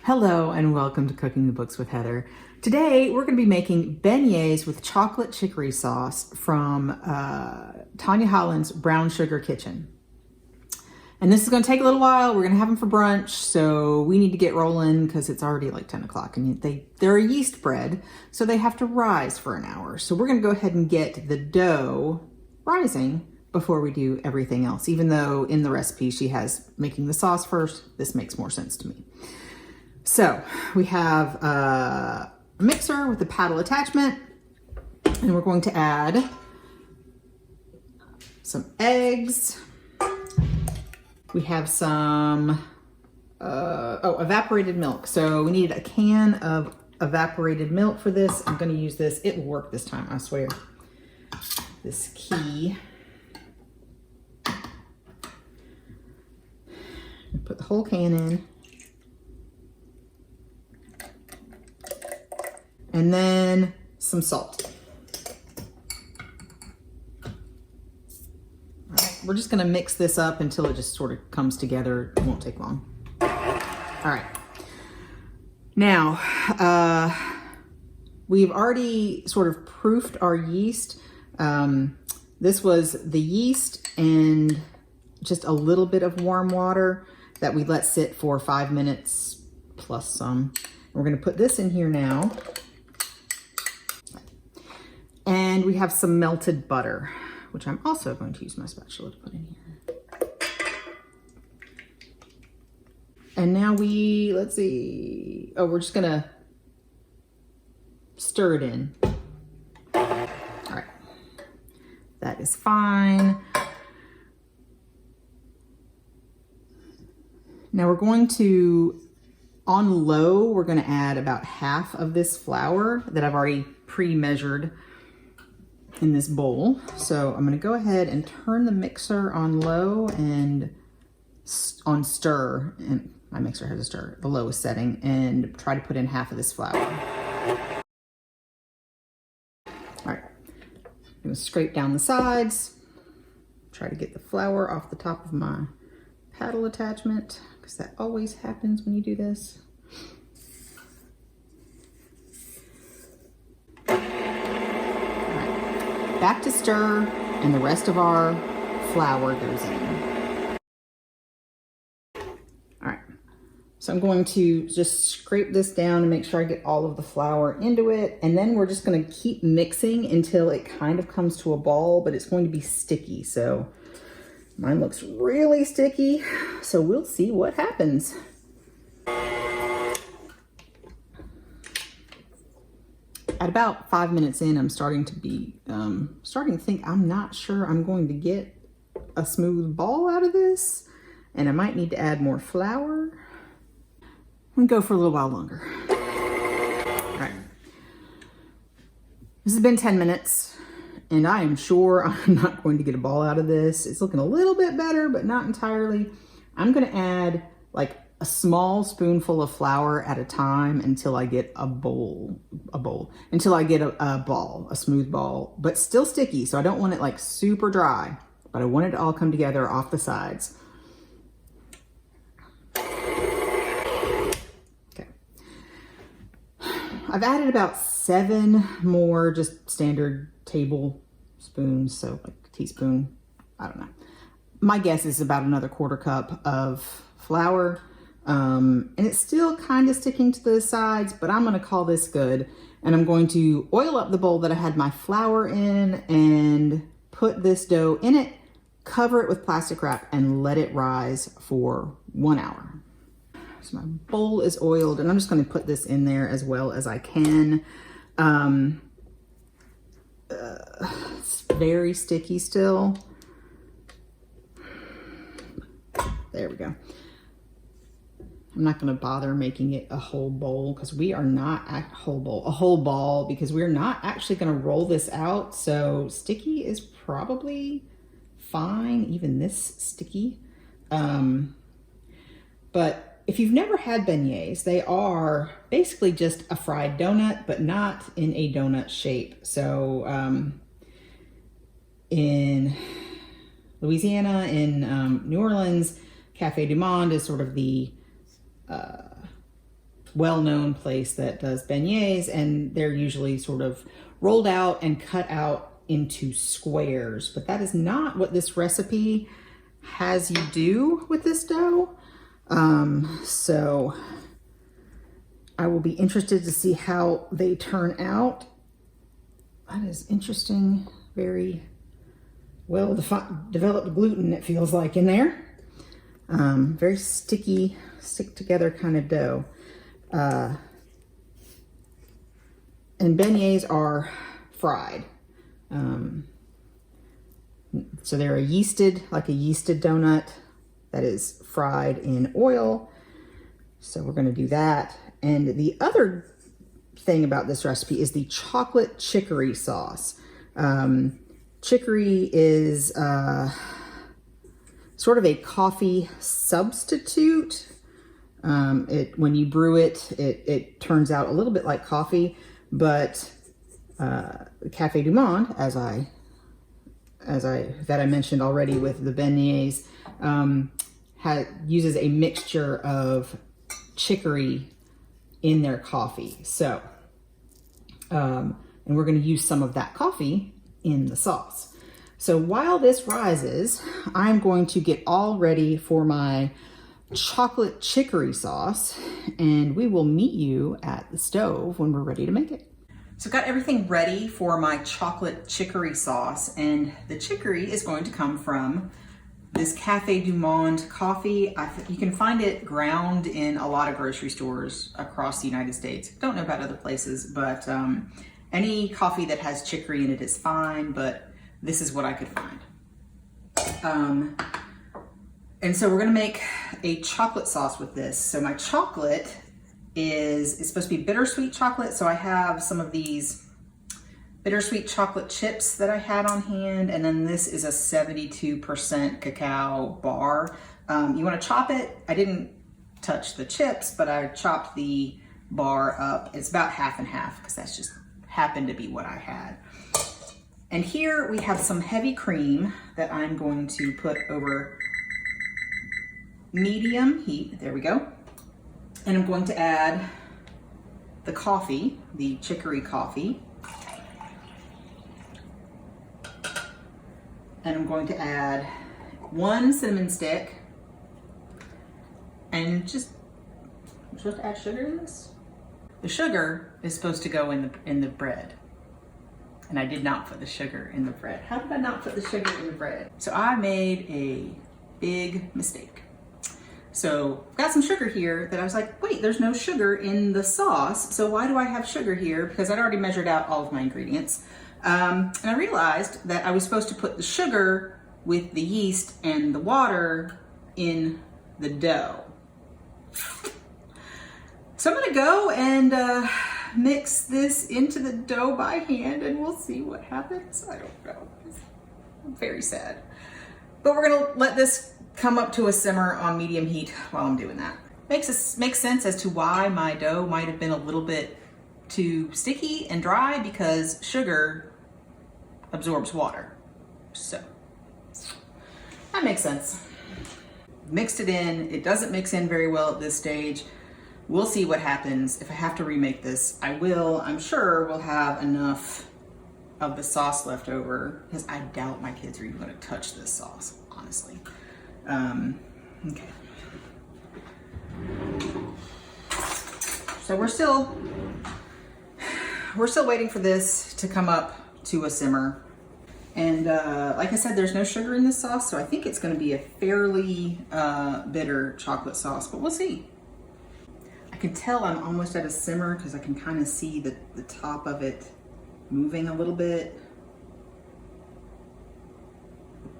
Hello and welcome to Cooking the Books with Heather. Today we're going to be making beignets with chocolate chicory sauce from Tanya Holland's Brown Sugar Kitchen. And this is going to take a little while. We're going to have them for brunch, so we need to get rolling because it's already like 10 o'clock and they're a yeast bread, so they have to rise for an hour. So we're going to go ahead and get the dough rising before we do everything else. Even though in the recipe she has making the sauce first, this makes more sense to me. So we have a mixer with a paddle attachment, and we're going to add some eggs. We have some, evaporated milk. So we need a can of evaporated milk for this. I'm going to use this. It will work this time, I swear. This key. Put the whole can in. And then some salt. All right, we're just gonna mix this up until it just sort of comes together. It won't take long. All right. Now, we've already sort of proofed our yeast. This was the yeast and just a little bit of warm water that we let sit for 5 minutes plus some. We're gonna put this in here now. And we have some melted butter, which I'm also going to use my spatula to put in here. And now let's see. Oh, we're just gonna stir it in. All right, that is fine. Now we're going to, on low, we're gonna add about half of this flour that I've already pre-measured in this bowl. So I'm going to go ahead and turn the mixer on low and on stir, and my mixer has a stir, the lowest setting, and try to put in half of this flour. All right, I'm going to scrape down the sides, try to get the flour off the top of my paddle attachment, because that always happens when you do this. Back to stir, and the rest of our flour goes in. All right, so I'm going to just scrape this down and make sure I get all of the flour into it, and then we're just gonna keep mixing until it kind of comes to a ball, but it's going to be sticky. So mine looks really sticky, so we'll see what happens. At about 5 minutes in, I'm starting to think I'm not sure I'm going to get a smooth ball out of this, and I might need to add more flour. I'm gonna go for a little while longer. All right. This has been 10 minutes, and I am sure I'm not going to get a ball out of this. It's looking a little bit better, but not entirely. I'm gonna add like a small spoonful of flour at a time until I get until I get a ball, a smooth ball, but still sticky. So I don't want it like super dry, but I want it to all come together off the sides. Okay. I've added about 7 more just standard tablespoons, so like a teaspoon, I don't know. My guess is about another 1/4 cup of flour. And it's still kind of sticking to the sides, but I'm going to call this good. And I'm going to oil up the bowl that I had my flour in and put this dough in it, cover it with plastic wrap, and let it rise for 1 hour. So my bowl is oiled, and I'm just going to put this in there as well as I can. It's very sticky still. There we go. I'm not going to bother making it a whole bowl because we are not a whole ball because we're not actually going to roll this out. So sticky is probably fine, even this sticky. But if you've never had beignets, they are basically just a fried donut, but not in a donut shape. So in Louisiana, in New Orleans, Café du Monde is sort of the well-known place that does beignets, and they're usually sort of rolled out and cut out into squares, but that is not what this recipe has you do with this dough. So I will be interested to see how they turn out. That is interesting. Very well developed gluten, it feels like, in there. Very sticky, stick together kind of dough. And beignets are fried. So they're like a yeasted donut that is fried in oil. So we're going to do that. And the other thing about this recipe is the chocolate-chicory sauce. Chicory is sort of a coffee substitute. When you brew it, it turns out a little bit like coffee, but Café du Monde, that I mentioned already with the beignets, uses a mixture of chicory in their coffee. So, and we're going to use some of that coffee in the sauce. So while this rises, I'm going to get all ready for my chocolate chicory sauce, and we will meet you at the stove when we're ready to make it. So I've got everything ready for my chocolate chicory sauce, and the chicory is going to come from this Café du Monde coffee. You can find it ground in a lot of grocery stores across the United States. Don't know about other places, but any coffee that has chicory in it is fine, but this is what I could find. And so we're gonna make a chocolate sauce with this. So my chocolate is supposed to be bittersweet chocolate. So I have some of these bittersweet chocolate chips that I had on hand. And then this is a 72% cacao bar. You wanna chop it. I didn't touch the chips, but I chopped the bar up. It's about half and half because that's just happened to be what I had. And here we have some heavy cream that I'm going to put over medium heat. There we go. And I'm going to add the coffee, the chicory coffee. And I'm going to add 1 cinnamon stick. And just, I'm supposed to add sugar in this? The sugar is supposed to go in the bread. And I did not put the sugar in the bread. How did I not put the sugar in the bread? So I made a big mistake. So I've got some sugar here that I was like, wait, there's no sugar in the sauce. So why do I have sugar here? Because I'd already measured out all of my ingredients. And I realized that I was supposed to put the sugar with the yeast and the water in the dough. So I'm gonna go and mix this into the dough by hand, and we'll see what happens. I don't know. I'm very sad. But we're gonna let this come up to a simmer on medium heat while I'm doing that. Makes sense as to why my dough might have been a little bit too sticky and dry, because sugar absorbs water. So that makes sense. Mixed it in. It doesn't mix in very well at this stage. We'll see what happens. If I have to remake this, I will. I'm sure we'll have enough of the sauce left over, because I doubt my kids are even going to touch this sauce, honestly. Okay. So we're still waiting for this to come up to a simmer. And like I said, there's no sugar in this sauce, so I think it's going to be a fairly bitter chocolate sauce, but we'll see. I can tell I'm almost at a simmer because I can kind of see the top of it moving a little bit.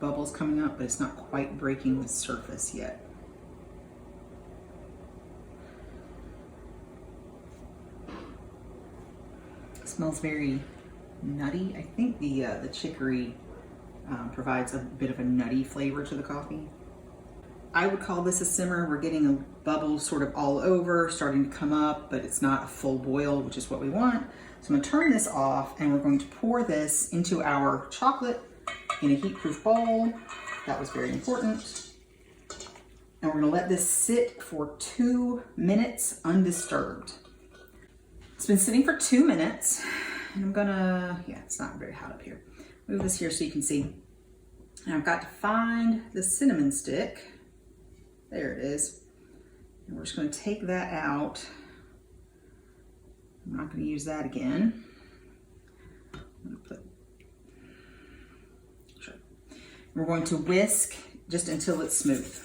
Bubbles coming up, but it's not quite breaking the surface yet. It smells very nutty. I think the chicory provides a bit of a nutty flavor to the coffee. I would call this a simmer. We're getting a bubble sort of all over, starting to come up, but it's not a full boil, which is what we want. So I'm gonna turn this off, and we're going to pour this into our chocolate in a heat-proof bowl. That was very important. And we're gonna let this sit for 2 minutes undisturbed. It's been sitting for 2 minutes, and I'm gonna, yeah, it's not very hot up here. Move this here so you can see. And I've got to find the cinnamon stick. There it is. And we're just gonna take that out. I'm not gonna use that again. We're going to whisk just until it's smooth.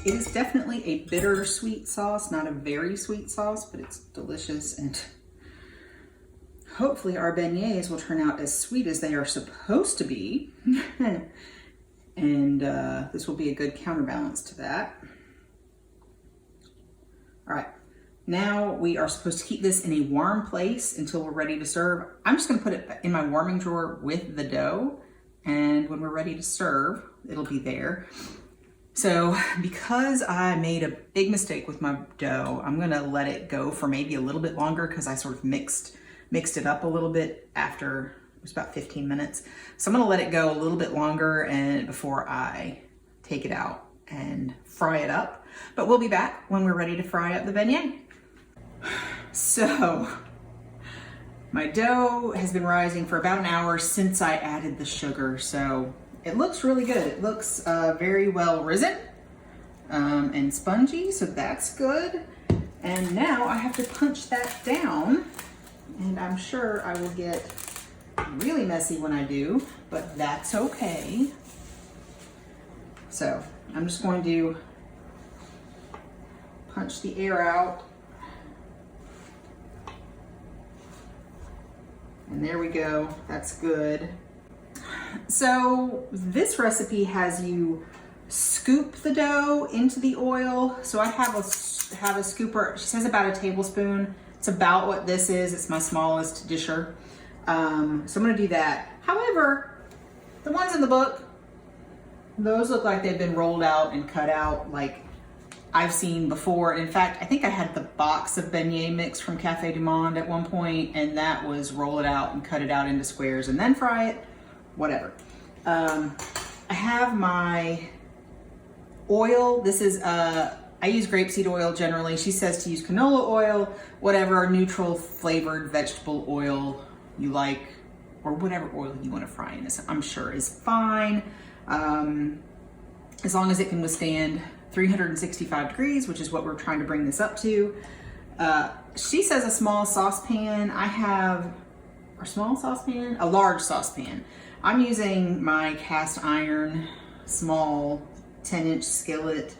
It is definitely a bittersweet sauce, not a very sweet sauce, but it's delicious, and hopefully our beignets will turn out as sweet as they are supposed to be. And this will be a good counterbalance to that. All right, now we are supposed to keep this in a warm place until we're ready to serve. I'm just gonna put it in my warming drawer with the dough, and when we're ready to serve, it'll be there. So because I made a big mistake with my dough, I'm gonna let it go for maybe a little bit longer because I sort of mixed it up a little bit after, it was about 15 minutes. So I'm gonna let it go a little bit longer and before I take it out and fry it up. But we'll be back when we're ready to fry up the beignet. So my dough has been rising for about an hour since I added the sugar. So it looks really good. It looks very well risen and spongy, so that's good. And now I have to punch that down, and I'm sure I will get really messy when I do, but that's okay. So I'm just going to punch the air out. And there we go, that's good. So this recipe has you scoop the dough into the oil. So I have a scooper, she says about a tablespoon. It's about what this is, it's my smallest disher. So I'm gonna do that. However, the ones in the book, those look like they've been rolled out and cut out like I've seen before. In fact, I think I had the box of beignet mix from Café du Monde at one point, and that was roll it out and cut it out into squares and then fry it, whatever. I have my oil. This is, I use grapeseed oil generally. She says to use canola oil, whatever neutral flavored vegetable oil you like, or whatever oil you want to fry in this, I'm sure is fine. As long as it can withstand 365 degrees, which is what we're trying to bring this up to. She says a small saucepan. I have a small saucepan, a large saucepan. I'm using my cast iron, small 10-inch skillet,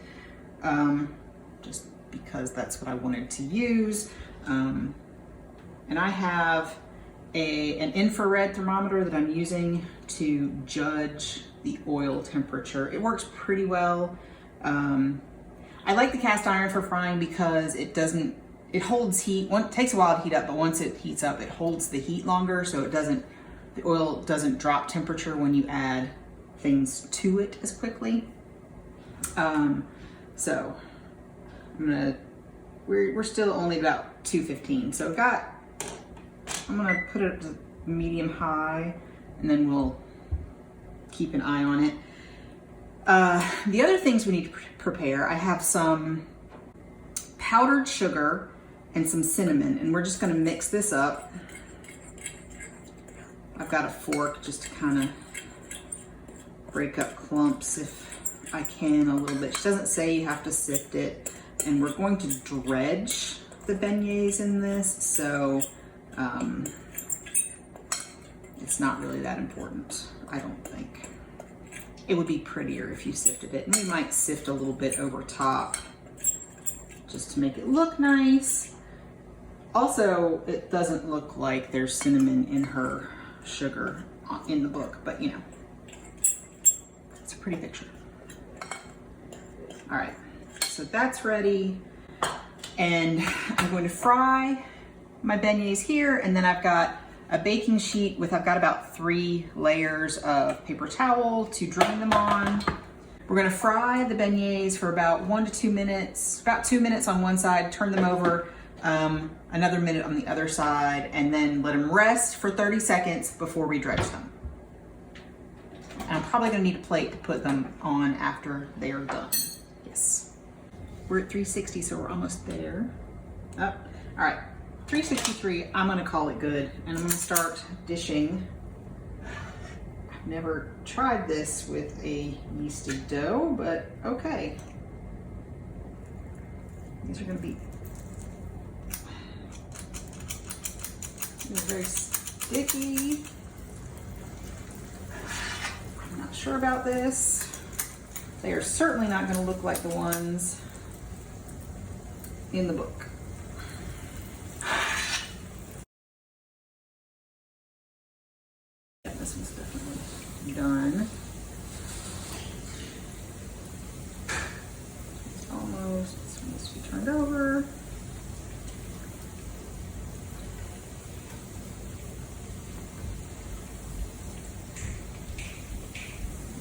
just because that's what I wanted to use. And I have an infrared thermometer that I'm using to judge the oil temperature. It works pretty well. I like the cast iron for frying because it holds heat. It takes a while to heat up, but once it heats up, it holds the heat longer, so the oil doesn't drop temperature when you add things to it as quickly. So we're still only about 215. So I'm gonna put it to medium high, and then we'll keep an eye on it. The other things we need to prepare, I have some powdered sugar and some cinnamon, and we're just gonna mix this up. I've got a fork just to kind of break up clumps if I can a little bit. She doesn't say you have to sift it, and we're going to dredge the beignets in this, so it's not really that important, I don't think. It would be prettier if you sifted it, and we might sift a little bit over top just to make it look nice. Also, it doesn't look like there's cinnamon in her sugar in the book, but you know, it's a pretty picture. All right, so that's ready, and I'm going to fry my beignets here, and then I've got a baking sheet I've got about 3 layers of paper towel to drain them on. We're gonna fry the beignets for about 1 to 2 minutes, about 2 minutes on one side, turn them over, another minute on the other side, and then let them rest for 30 seconds before we dredge them. I'll probably gonna need a plate to put them on after they are done. Yes. We're at 360, so we're almost there. Oh, all right, 363, I'm gonna call it good, and I'm gonna start dishing. I've never tried this with a yeasty dough, but okay. These are gonna be very sticky. I'm not sure about this. They are certainly not gonna look like the ones in the book. Yeah, this one's definitely done. Almost. This one needs to be turned over.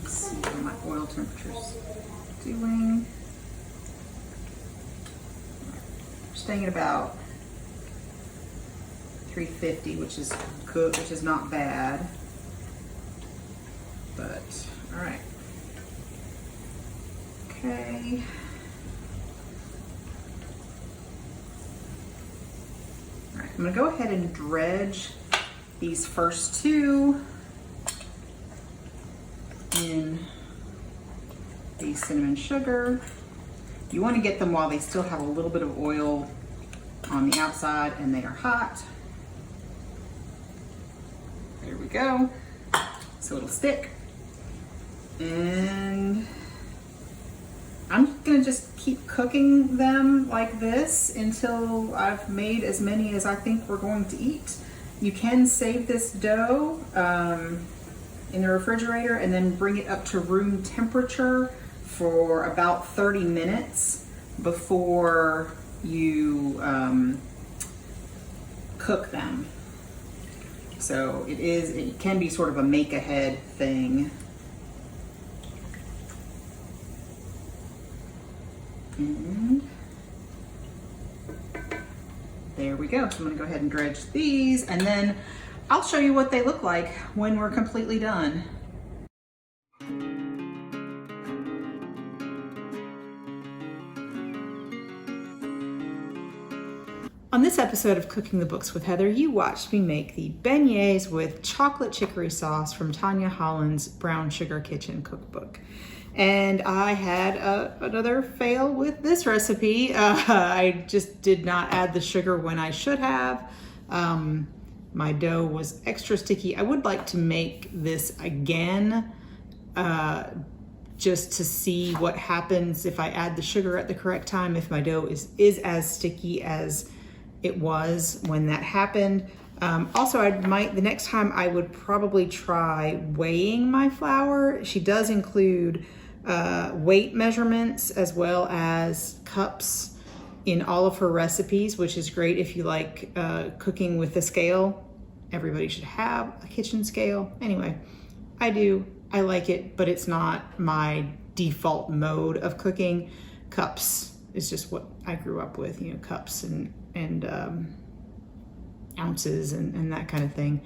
Let's see what my oil temperature's doing. Staying at about 350, which is good, which is not bad. But all right. Okay. All right, I'm gonna go ahead and dredge these first two in the cinnamon sugar. You want to get them while they still have a little bit of oil on the outside and they are hot. There we go. So it'll stick. And I'm gonna just keep cooking them like this until I've made as many as I think we're going to eat. You can save this dough in the refrigerator and then bring it up to room temperature for about 30 minutes before you cook them. So it can be sort of a make ahead thing. And there we go. So I'm gonna go ahead and dredge these, and then I'll show you what they look like when we're completely done. On this episode of Cooking the Books with Heather, you watched me make the beignets with chocolate chicory sauce from Tanya Holland's Brown Sugar Kitchen cookbook. And I had another fail with this recipe. I just did not add the sugar when I should have. My dough was extra sticky. I would like to make this again just to see what happens if I add the sugar at the correct time, if my dough is as sticky as it was when that happened. Also, the next time I would probably try weighing my flour. She does include weight measurements as well as cups in all of her recipes, which is great if you like cooking with a scale. Everybody should have a kitchen scale. Anyway, I do. I like it, but it's not my default mode of cooking. Cups is just what I grew up with, you know, cups and ounces and that kind of thing.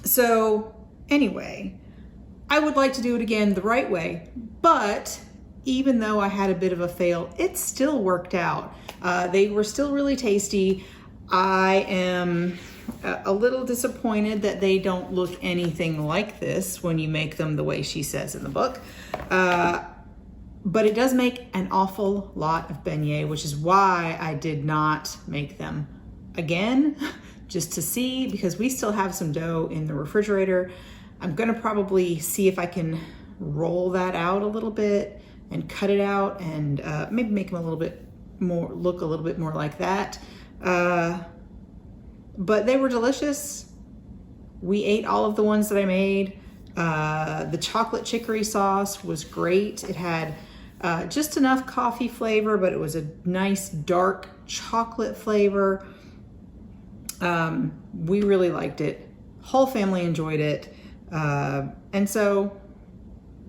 So anyway, I would like to do it again the right way, but even though I had a bit of a fail, it still worked out. They were still really tasty. I am a little disappointed that they don't look anything like this when you make them the way she says in the book. But it does make an awful lot of beignet, which is why I did not make them again, just to see, because we still have some dough in the refrigerator. I'm gonna probably see if I can roll that out a little bit and cut it out and maybe make them a little bit more, look a little bit more like that. But they were delicious. We ate all of the ones that I made. The chocolate chicory sauce was great. It had just enough coffee flavor, but it was a nice dark chocolate flavor. We really liked it. Whole family enjoyed it. And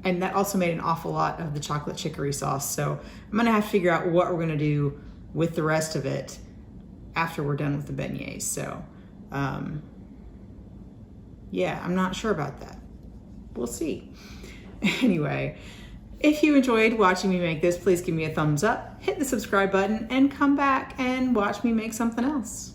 that also made an awful lot of the chocolate chicory sauce. So I'm gonna have to figure out what we're gonna do with the rest of it after we're done with the beignets. So yeah, I'm not sure about that. We'll see. Anyway, if you enjoyed watching me make this, please give me a thumbs up, hit the subscribe button, and come back and watch me make something else.